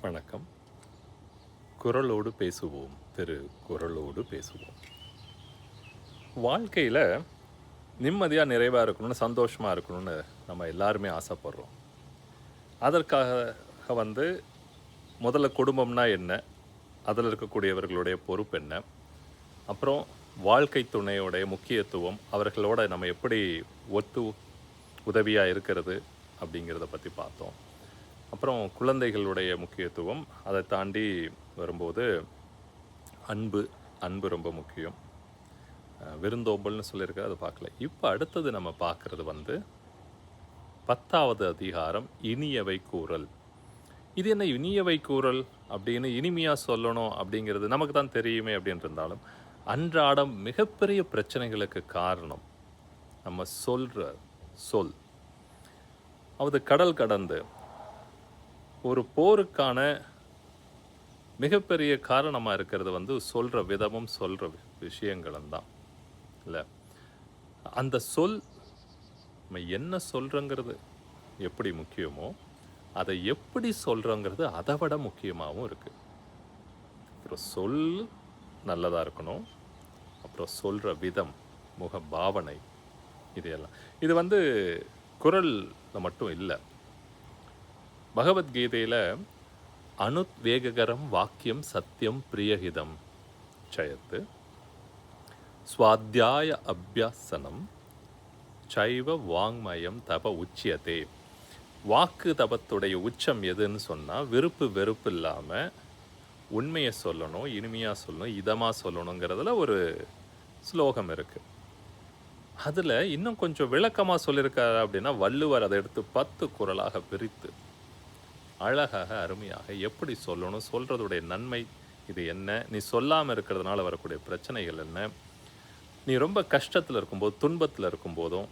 வணக்கம். குரலோடு பேசுவோம், திரு குரலோடு பேசுவோம். வாழ்க்கையில் நிம்மதியாக நிறைவாக இருக்கணும்னு, சந்தோஷமாக இருக்கணும்னு நம்ம எல்லாருமே ஆசைப்படுறோம். அதற்காக முதல்ல குடும்பம்னா என்ன, அதில் இருக்கக்கூடியவர்களுடைய பொறுப்பு என்ன, அப்புறம் வாழ்க்கை துணையோடைய முக்கியத்துவம், அவர்களோட நம்ம எப்படி உதவியாக இருக்கிறது அப்படிங்கிறத பற்றி பார்த்தோம். அப்புறம் குழந்தைகளுடைய முக்கியத்துவம், அதை தாண்டி வரும்போது அன்பு ரொம்ப முக்கியம். விருந்தோம்பல்னு சொல்லியிருக்க அதை பார்க்கல. இப்போ அடுத்தது நம்ம பார்க்குறது 10வது அதிகாரம், இனியவை கூறல். இது என்ன இனியவை கூறல் அப்படின்னு, இனிமையாக சொல்லணும் அப்படிங்கிறது நமக்கு தான் தெரியுமே அப்படின்னு இருந்தாலும், அன்றாடம் மிகப்பெரிய பிரச்சனைகளுக்கு காரணம் நம்ம சொல்கிற சொல். அது கடல் கடந்து ஒரு போருக்கான மிகப்பெரிய காரணமாக இருக்கிறது சொல்கிற விதமும் சொல்கிற விஷயங்களும் தான் இல்லை. அந்த சொல் நம்ம என்ன சொல்கிறோங்கிறது எப்படி முக்கியமோ, அதை எப்படி சொல்கிறோங்கிறது அதை விட முக்கியமாகவும் இருக்குது. அப்புறம் சொல் நல்லதாக இருக்கணும், அப்புறம் சொல்கிற விதம், முக பாவனை, இதையெல்லாம். இது குரலில் மட்டும் இல்லை. பகவத்கீதையில் அனுத்வேககரம் வாக்கியம் சத்தியம் பிரியஹிதம் சயத்து ஸ்வாத்தியாய அபியாசனம் சைவ வாங்மயம் தப உச்சியதே. வாக்கு தபத்துடைய உச்சம் எதுன்னு சொன்னால், விருப்பு வெறுப்பு இல்லாமல் உண்மையை சொல்லணும், இனிமையாக சொல்லணும், இதமாக சொல்லணுங்கிறதுல ஒரு ஸ்லோகம் இருக்குது. அதில் இன்னும் கொஞ்சம் விளக்கமாக சொல்லியிருக்காரு அப்படின்னா, வள்ளுவர் அதை எடுத்து 10 குறளாக பிரித்து அழகாக அருமையாக எப்படி சொல்லணும், சொல்கிறதுடைய நன்மை இது என்ன, நீ சொல்லாமல் இருக்கிறதுனால வரக்கூடிய பிரச்சனைகள் என்ன, நீ ரொம்ப கஷ்டத்தில் இருக்கும்போது, துன்பத்தில் இருக்கும்போதும்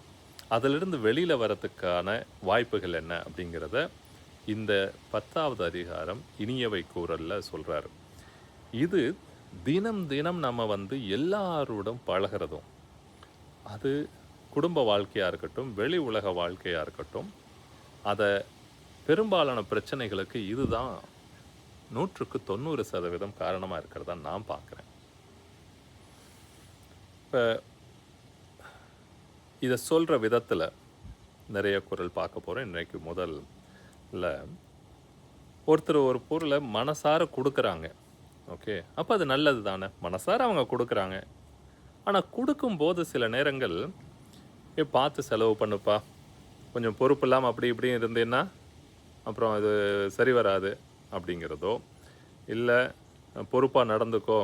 அதிலிருந்து வெளியில் வரத்துக்கான வாய்ப்புகள் என்ன அப்படிங்கிறத இந்த 10வது அதிகாரம் இனியவை கூறலில் சொல்கிறாரு. இது தினம் தினம் நம்ம எல்லாரோடும் பழகிறதும், அது குடும்ப வாழ்க்கையாக இருக்கட்டும், வெளி உலக வாழ்க்கையாக இருக்கட்டும், அதை பெரும்பாலான பிரச்சனைகளுக்கு இதுதான் 100க்கு 90% காரணமாக இருக்கிறதா நான் பார்க்குறேன். இப்போ இதை சொல்கிற விதத்தில் நிறைய குரல் பார்க்க போகிறோம். இன்றைக்கு முதல்ல ஒருத்தர் ஒரு பொருளை மனசார கொடுக்குறாங்க. ஓகே, அப்போ அது நல்லது தானே, மனசார அவங்க கொடுக்குறாங்க. ஆனால் கொடுக்கும்போது சில நேரங்கள் பார்த்து செலவு பண்ணுப்பா, கொஞ்சம் பொறுப்பு இல்லாமல் அப்படி இப்படியும் இருந்தேன்னா அப்புறம் அது சரி வராது அப்படிங்கிறதோ, இல்லை பொறுப்பாக நடந்துக்கோ,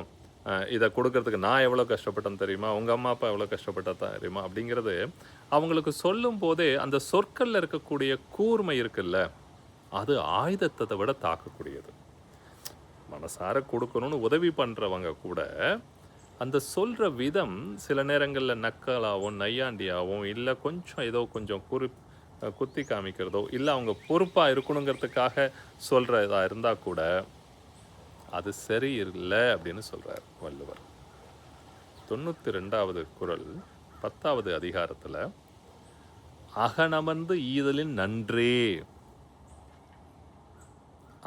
இதை கொடுக்கறதுக்கு நான் எவ்வளோ கஷ்டப்பட்டேன்னு தெரியுமா, உங்கள் அம்மா அப்பா எவ்வளோ கஷ்டப்பட்டா தெரியுமா அப்படிங்கிறது அவங்களுக்கு சொல்லும் போதே அந்த சொற்களில் இருக்கக்கூடிய கூர்மை இருக்குல்ல, அது ஆயுதத்தை விட தாக்கக்கூடியது. மனசார கொடுக்கணும்னு உதவி பண்ணுறவங்க கூட அந்த சொல்கிற விதம் சில நேரங்களில் நக்கலாகவும் நையாண்டியாகவும், இல்லை கொஞ்சம் ஏதோ கொஞ்சம் குத்தி காமிக்கிறதோ, இல்லை அவங்க பொறுப்பாக இருக்கணுங்கிறதுக்காக சொல்கிறதா இருந்தால் கூட அது சரியில்லை அப்படின்னு சொல்கிறார் வள்ளுவர். 92வது குறள் 10வது அதிகாரத்தில், அகனமர்ந்து ஈதலின் நன்றே,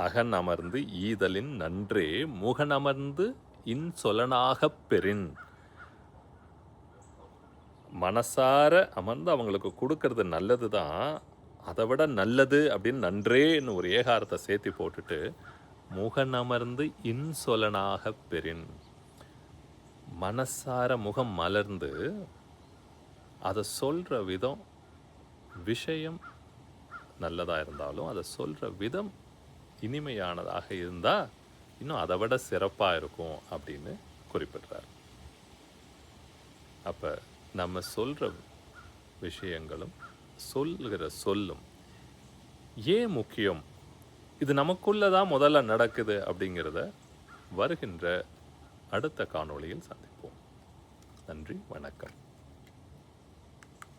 அகனமர்ந்து ஈதலின் நன்றே முகனமர்ந்து இன்சொலனாகப் பெறின். மனசார அமர்ந்து அவங்களுக்கு கொடுக்கறது நல்லது தான், அதை விட நல்லது அப்படின்னு நன்றேன்னு ஒரு ஏகாரத்தை சேர்த்து போட்டுட்டு, முகனமர்ந்து இன்சொலனாக பெறின். மனசார முகம் மலர்ந்து அதை சொல்கிற விதம், விஷயம் நல்லதாக இருந்தாலும் அதை சொல்கிற விதம் இனிமையானதாக இருந்தால் இன்னும் அதை விட சிறப்பாக இருக்கும் அப்படின்னு குறிப்பிடுறார். அப்போ நம்ம சொல்கிற விஷயங்களும் சொல்கிற சொல்லும் ஏன் முக்கியம், இது நமக்குள்ளே தான் முதல்ல நடக்குது அப்படிங்கிறத வருகின்ற அடுத்த காணொளியில் சந்திப்போம். நன்றி, வணக்கம்.